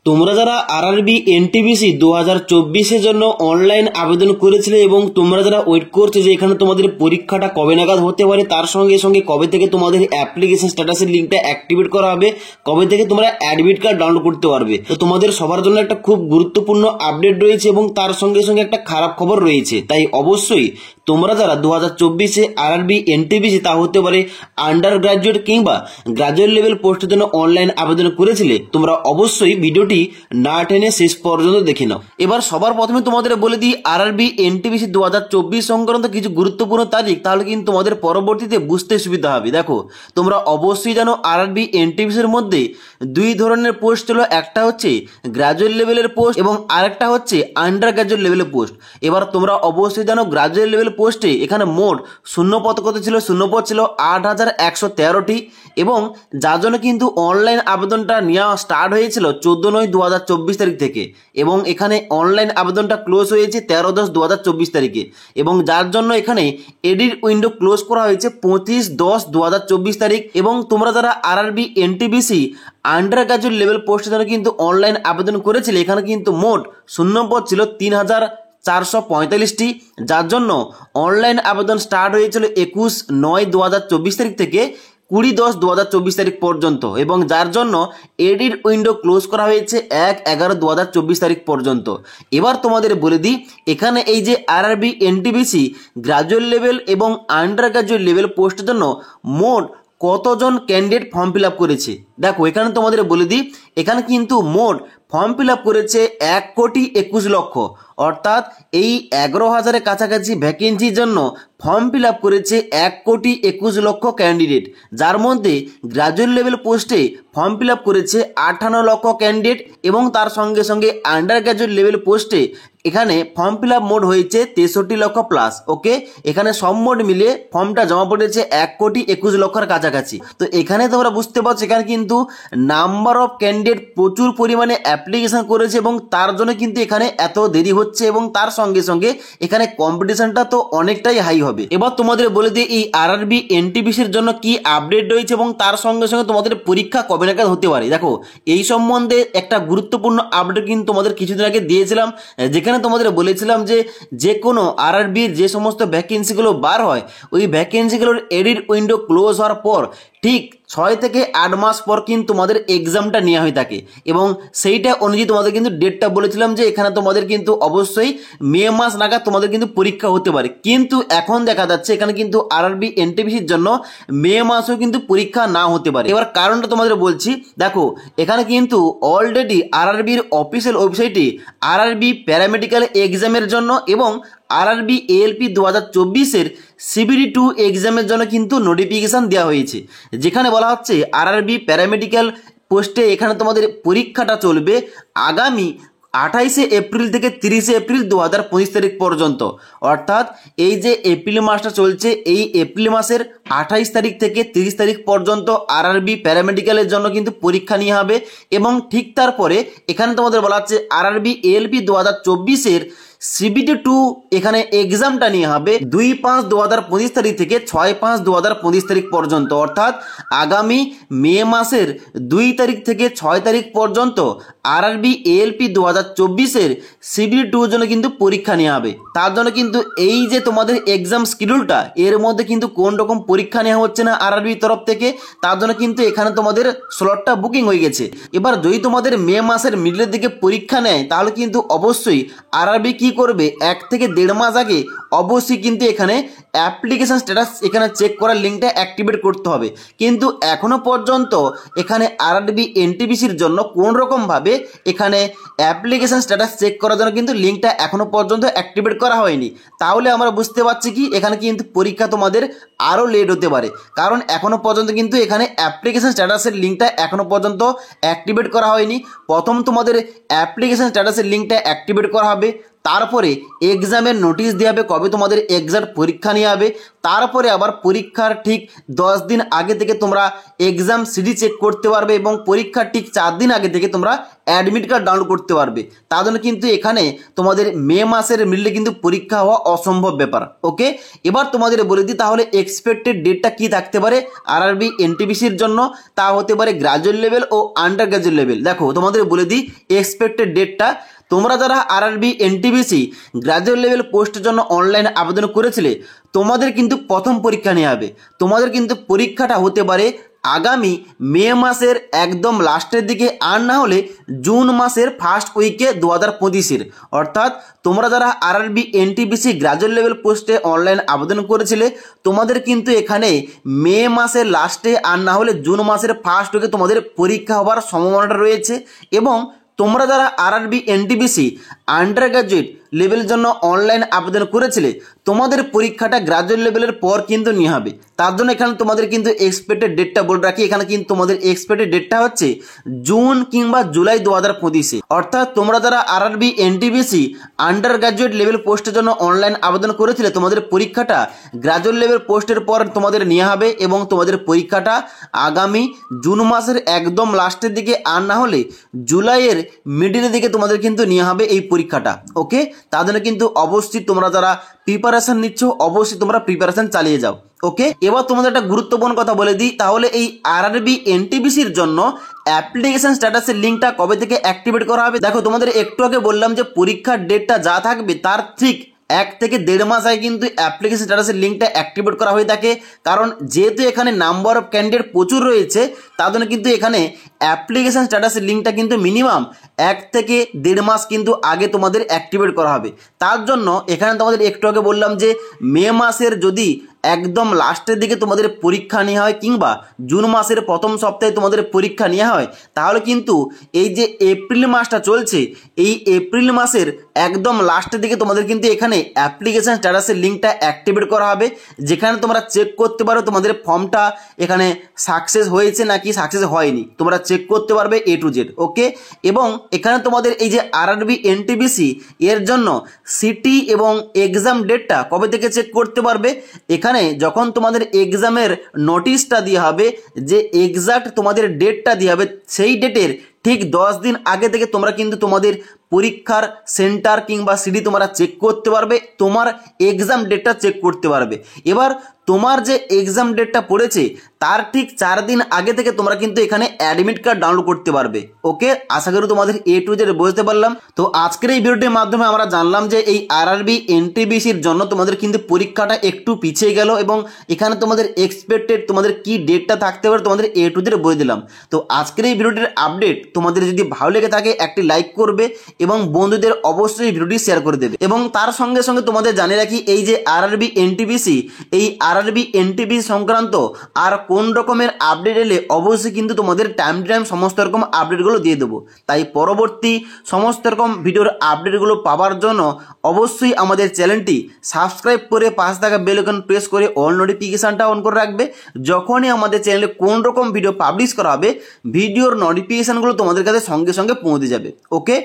তোমরা যারা RRB NTPC 2024-এর জন্য অনলাইন আবেদন করেছিলে এবং তোমরা যারা ওয়েট করছো যে এখানে তোমাদের পরীক্ষাটা কবে নাগাদ হতে পারে, তার সঙ্গে সঙ্গে কবে থেকে তোমাদের অ্যাপ্লিকেশন স্ট্যাটাসের লিঙ্কটা অ্যাক্টিভেট করা হবে, কবে থেকে তোমরা অ্যাডমিট কার্ড ডাউনলোড করতে পারবে, তো তোমাদের সবার জন্য একটা খুব গুরুত্বপূর্ণ আপডেট রয়েছে এবং তার সঙ্গে সঙ্গে একটা খারাপ খবর রয়েছে। তাই অবশ্যই তোমরা যারা 2024-এ আরআরবি এনটিপিসি, তা হতে পারে আন্ডার গ্রাজুয়েট কিংবা গ্রাজুয়েট লেভেল পোস্টের জন্য অনলাইন আবেদন করেছিলে, তোমরা অবশ্যই ভিডিওটি না টেনে শেষ পর্যন্ত দেখে নাও। এবার সবার প্রথমে তোমাদের বলে দিই আরআরবি এনটিপিসি 2024 সংক্রান্ত কিছু গুরুত্বপূর্ণ তারিখ, তাহলে কিন্তু তোমাদের পরবর্তীতে বুঝতে সুবিধা হবে। দেখো, তোমরা অবশ্যই জানো আরআরবি এনটিপিসির মধ্যে দুই ধরনের পোস্ট হলো, একটা হচ্ছে গ্রাজুয়েট লেভেলের পোস্ট এবং আরেকটা হচ্ছে আন্ডার গ্রাজুয়েট লেভেলের পোস্ট। এবার তোমরা অবশ্যই জানো গ্রাজুয়েট লেভেল পোস্টে এখানে মোট শূন্যপদ কত ছিল, শূন্যপদ ছিল 8113টি এবং যার জন্য কিন্তু অনলাইন আবেদনটা নেওয়া স্টার্ট হয়েছিল 14/9/2024 তারিখ থেকে এবং এখানে অনলাইন আবেদনটা ক্লোজ হয়েছে 13/10/2024 তারিখে এবং যার জন্য এখানে এডিট উইন্ডো ক্লোজ করা হয়েছে 25/10/2024 তারিখ। এবং তোমরা যারা RRB NTPC under graduate level পোস্টের জন্য কিন্তু অনলাইন আবেদন করেছিলে, এখানে কিন্তু মোট শূন্যপদ ছিল 3445টি, যার জন্য অনলাইন আবেদন স্টার্ট হয়েছিল 21/9/2024 তারিখ থেকে 20/10/2024 তারিখ পর্যন্ত এবং যার জন্য এডিট উইন্ডো ক্লোজ করা হয়েছে 1/11/2024 তারিখ পর্যন্ত। এবার তোমাদের বলে দিই এখানে এই যে আরআরবি এনটিপিসি গ্রাজুয়েট লেভেল এবং আন্ডার গ্রাজুয়েট লেভেল পোস্টের জন্য মোট কতজন ক্যান্ডিডেট ফর্ম ফিল আপ করেছে। দেখো, এখানে তোমাদের বলে দিই এখানে কিন্তু মোট ফর্ম ফিল আপ করেছে 1,21,00,000, অর্থাৎ এই 11,000-এর কাছাকাছি ভ্যাকেন্সির জন্য ফর্ম ফিল আপ করেছে 1,21,00,000 ক্যান্ডিডেট, যার মধ্যে গ্রাজুয়েট লেভেল পোস্টে ফর্ম ফিল আপ করেছে 58 লক্ষ ক্যান্ডিডেট এবং তার সঙ্গে সঙ্গে আন্ডার গ্রাজুয়েট লেভেল পোস্টে এখানে ফর্ম ফিল আপ মোট হয়েছে 63 লক্ষ প্লাস। ওকে, এখানে সব মোট মিলে ফর্মটা জমা পড়েছে 1,21,00,000-এর কাছাকাছি। তো এখানে তোমরা বুঝতে পারছো এখানে কিন্তু নাম্বার অফ ক্যান্ডিডেট প্রচুর পরিমাণে অ্যাপ্লিকেশন করেছে এবং তার জন্য কিন্তু এখানে এত দেরি হচ্ছে এবং তার সঙ্গে সঙ্গে এখানে কম্পিটিশনটা তো অনেকটাই হাই হবে। এবার তোমাদের বলে দিই এই আরআরবি এনটিপিসির জন্য কি আপডেট রয়েছে এবং তার সঙ্গে সঙ্গে তোমাদের পরীক্ষা কবে নাগাদ হতে পারে। দেখো, এই সম্বন্ধে একটা গুরুত্বপূর্ণ আপডেট কিন্তু তোমাদের কিছুদিন আগে দিয়েছিলাম, যেখানে তোমাদের বলেছিলাম যে কোনো আরআরবির যে সমস্ত ভ্যাকেন্সিগুলো বার হয় ওই ভ্যাকেন্সিগুলোর এডিট উইন্ডো ক্লোজ হওয়ার পর ঠিক 6 থেকে 8 মাস পর কিন্তু তোমাদের এক্সামটা নেওয়া হয়ে থাকে এবং সেইটা অনুযায়ী তোমাদের কিন্তু ডেটটা বলেছিলাম যে এখানে তোমাদের কিন্তু অবশ্যই মে মাস নাগাদ তোমাদের কিন্তু পরীক্ষা হতে পারে, কিন্তু এখন দেখা যাচ্ছে এখানে কিন্তু আরআরবি এনটিপিসির জন্য মে মাসেও কিন্তু পরীক্ষা না হতে পারে। এবার কারণটা তোমাদের বলছি, দেখো এখানে কিন্তু অলরেডি আরআরবির অফিসিয়াল ওয়েবসাইটে আরআরবি প্যারামেডিক্যাল এক্সামের জন্য এবং আরআরবি এএলপি 2024-এর CBD2 এক্সামের জন্য কিন্তু নোটিফিকেশান দেওয়া হয়েছে, যেখানে বলা হচ্ছে আরআরবি প্যারামেডিক্যাল পোস্টে এখানে তোমাদের পরীক্ষাটা চলবে আগামী 28শে এপ্রিল থেকে 30শে এপ্রিল 2025 তারিখ পর্যন্ত। অর্থাৎ এই যে এপ্রিল মাসটা চলছে, এই এপ্রিল মাসের 28 তারিখ থেকে 30 তারিখ পর্যন্ত আরআরবি প্যারামেডিক্যালের জন্য কিন্তু পরীক্ষা নেওয়া হবে এবং ঠিক তারপরে এখানে তোমাদের বলা হচ্ছে আরআরবি এএলপি 2024-এর CBD2 এখানে এক্সামটা নিয়ে হবে 2/5/2025 তারিখ থেকে 6/5/2025 তারিখ পর্যন্ত। অর্থাৎ আগামী মে মাসের 2 তারিখ থেকে 6 তারিখ পর্যন্ত আরআরবি এএলপি 2024-এর CBD2 জন্য কিন্তু পরীক্ষা নেওয়া হবে। তার জন্য কিন্তু এই যে তোমাদের এক্সাম শিডিউলটা, এর মধ্যে কিন্তু কোন রকম পরীক্ষা নেওয়া হচ্ছে না আরআরবির তরফ থেকে, তার জন্য কিন্তু এখানে তোমাদের স্লটটা বুকিং হয়ে গেছে। এবার যদি তোমাদের মে মাসের মিডলের দিকে পরীক্ষা নেয় তাহলে কিন্তু অবশ্যই আরআরবি কি করবে, 1 থেকে 1.5 মাস আগে অবশ্যই কিন্তু এখানে অ্যাপ্লিকেশন স্ট্যাটাস এখানে চেক করার লিঙ্কটা অ্যাক্টিভেট করতে হবে, কিন্তু এখনো পর্যন্ত এখানে আরআরবি এনটিপিসির জন্য কোন রকম ভাবে এখানে অ্যাপ্লিকেশন স্ট্যাটাস চেক করার জন্য কিন্তু লিঙ্কটা এখনো পর্যন্ত অ্যাক্টিভেট করা হয়নি। তাহলে আমরা বুঝতে পারছি কি এখানে কিন্তু পরীক্ষা তোমাদের আরও লেট হতে পারে, কারণ এখনো পর্যন্ত কিন্তু এখানে অ্যাপ্লিকেশন স্ট্যাটাসের লিঙ্কটা এখনো পর্যন্ত অ্যাক্টিভেট করা হয়নি। প্রথম তোমাদের অ্যাপ্লিকেশন স্ট্যাটাসের লিঙ্কটা অ্যাক্টিভেট করা হবে, তারপরে এক্সামের নোটিশ দেওয়া হবে কবে তোমাদের এক্সাক্ট পরীক্ষা নেওয়া হবে। তারপরে আবার পরীক্ষার ঠিক 10 দিন আগে থেকে তোমরা এক্সাম সিডি চেক করতে পারবে এবং পরীক্ষার ঠিক 4 দিন আগে থেকে তোমরা অ্যাডমিট কার্ড ডাউনলোড করতে পারবে। তার জন্য কিন্তু এখানে তোমাদের মে মাসের মিডলে কিন্তু পরীক্ষা হওয়া অসম্ভব ব্যাপার। ওকে, এবার তোমাদের বলে দিই তাহলে এক্সপেক্টেড ডেটটা কি থাকতে পারে আরআরবি এনটিপিসির জন্য। তা হতে পারে গ্রাজুয়েট লেভেল ও আন্ডার গ্রাজুয়েট লেভেল। দেখো তোমাদের বলে দিই এক্সপেক্টেড ডেটটা। তোমরা যারা আরআরবি এনটিপিসি গ্রাজুয়েট লেভেল পোস্টের জন্য অনলাইনে আবেদন করেছিলে তোমাদের কিন্তু প্রথম পরীক্ষা নেওয়া হবে। তোমাদের কিন্তু পরীক্ষাটা হতে পারে আগামী মে মাসের একদম লাস্টের দিকে, আর না হলে জুন মাসের ফার্স্ট উইকে 2025-এর। অর্থাৎ তোমরা যারা আরআরবি এনটিপিসি গ্রাজুয়েট লেভেল পোস্টে অনলাইন আবেদন করেছিলে তোমাদের কিন্তু এখানে মে মাসের লাস্টে আর না হলে জুন মাসের ফার্স্ট উইকে তোমাদের পরীক্ষা হওয়ার সম্ভাবনাটা রয়েছে। এবং তোমরা যারা আরআরবি এনটিপিসি আন্ডার গ্রাজুয়েট লেভেলের জন্য অনলাইন আবেদন করেছিলে তোমাদের পরীক্ষাটা গ্রাজুয়েট লেভেলের পর কিন্তু নিয়ে হবে। তার জন্য এখানে তোমাদের কিন্তু এক্সপেক্টেড ডেটটা বলে রাখি, এখানে কিন্তু তোমাদের এক্সপেক্টেড ডেটটা হচ্ছে জুন কিংবা জুলাই 2025-এ। অর্থাৎ তোমরা যারা RRB NTPC under graduate level পোস্টের জন্য অনলাইন আবেদন করেছিলে তোমাদের পরীক্ষাটা গ্রাজুয়েট লেভেল পোস্টের পর তোমাদের নেওয়া হবে এবং তোমাদের পরীক্ষাটা আগামী জুন মাসের একদম লাস্টের দিকে আর না হলে জুলাইয়ের মিডিলের দিকে তোমাদের কিন্তু নেওয়া হবে এই পরীক্ষাটা। ওকে, তার জন্য কিন্তু অবশ্যই তোমরা যারা প্রিপারেশন নিচ্ছ অবশ্যই তোমরা প্রিপারেশন চালিয়ে যাও। ওকে, এবার তোমাদের একটা গুরুত্বপূর্ণ কথা বলে দিই তাহলে এই আরআরবি এনটিপিসির জন্য অ্যাপ্লিকেশন স্ট্যাটাসের লিঙ্কটা কবে থেকে অ্যাক্টিভেট করা হবে। দেখো তোমাদের একটু আগে বললাম যে পরীক্ষার ডেটটা যা থাকবে তার ঠিক 1 থেকে 1.5 মাস আগে কিন্তু অ্যাপ্লিকেশন স্ট্যাটাসের লিঙ্কটা অ্যাক্টিভেট করা হয়ে থাকে। কারণ যেহেতু এখানে নাম্বার অফ ক্যান্ডিডেট প্রচুর রয়েছে তার জন্য কিন্তু এখানে অ্যাপ্লিকেশন স্ট্যাটাসের লিঙ্কটা কিন্তু মিনিমাম 1 থেকে 1.5 মাস কিন্তু আগে তোমাদের অ্যাক্টিভেট করা হবে। তার জন্য এখানে তোমাদের একটু আগে বললাম যে মে মাসের যদি একদম লাস্টের দিকে তোমাদের পরীক্ষা নেওয়া হয় কিংবা জুন মাসের প্রথম সপ্তাহে তোমাদের পরীক্ষা নেওয়া হয় তাহলে কিন্তু এই যে এপ্রিল মাসটা চলছে এই এপ্রিল মাসের একদম লাস্টের দিকে তোমাদের কিন্তু এখানে অ্যাপ্লিকেশন স্ট্যাটাসের লিঙ্কটা অ্যাক্টিভেট করা হবে, যেখানে তোমরা চেক করতে পারো তোমাদের ফর্মটা এখানে সাকসেস হয়েছে নাকি সাকসেস হয়নি, তোমরা চেক করতে পারবে A to Z। ওকে, এবং এখানে তোমাদের এই যে আরআরবি এনটিপিসি এর জন্য সিটি এবং এক্সাম ডেটটা কবে থেকে চেক করতে পারবে। এখানে যখন তোমাদের এক্সামের নোটিশটা দেওয়া হবে যে এক্সাক্ট তোমাদের ডেটটা দেওয়া হবে সেই ডেটের ঠিক 10 দিন আগে থেকে তোমরা কিন্তু তোমাদের পরীক্ষার সেন্টার কিংবা সিডি তোমরা চেক করতে পারবে, তোমার এক্সাম ডেটটা চেক করতে পারবে। এবার তোমার যে এক্সাম ডেটটা পড়েছে তার ঠিক 4 দিন আগে থেকে তোমরা কিন্তু এখানে অ্যাডমিট কার্ড ডাউনলোড করতে পারবে। ওকে, আশা করি তোমাদের A to Z বুঝতে পারলাম। তো আজকের এই ভিডিওটির মাধ্যমে আমরা জানলাম যে এই আরআরবি এনটিপিসির জন্য তোমাদের কিন্তু পরীক্ষাটা একটু পিছিয়ে গেল এবং এখানে তোমাদের এক্সপেক্টেড তোমাদের কি ডেটটা থাকতে পারে তোমাদের A to Z বলে দিলাম। তো আজকের এই ভিডিওটির আপডেট তোমাদের যদি ভালো লেগে থাকে একটি লাইক করবে এবং বন্ধুদের অবশ্যই ভিডিওটি শেয়ার করে দেবে। এবং তার সঙ্গে সঙ্গে তোমাদের জানিয়ে রাখি এই যে আরআরবি এনটিপিসি এই আরআরবি এনটিপিসি সংক্রান্ত আর কোন রকমের আপডেট এলে অবশ্যই কিন্তু তোমাদের টাইম টু টাইম সমস্ত রকম আপডেটগুলো দিয়ে দেবো। তাই পরবর্তী সমস্ত রকম ভিডিওর আপডেটগুলো পাওয়ার জন্য অবশ্যই আমাদের চ্যানেলটি সাবস্ক্রাইব করে পাশে থাকা বেল আইকন প্রেস করে অল নোটিফিকেশানটা অন করে রাখবে। যখনই আমাদের চ্যানেলে কোন রকম ভিডিও পাবলিশ করা হবে ভিডিওর নোটিফিকেশানগুলো তোমাদের কাছে সঙ্গে সঙ্গে পৌঁছে যাবে। ওকে।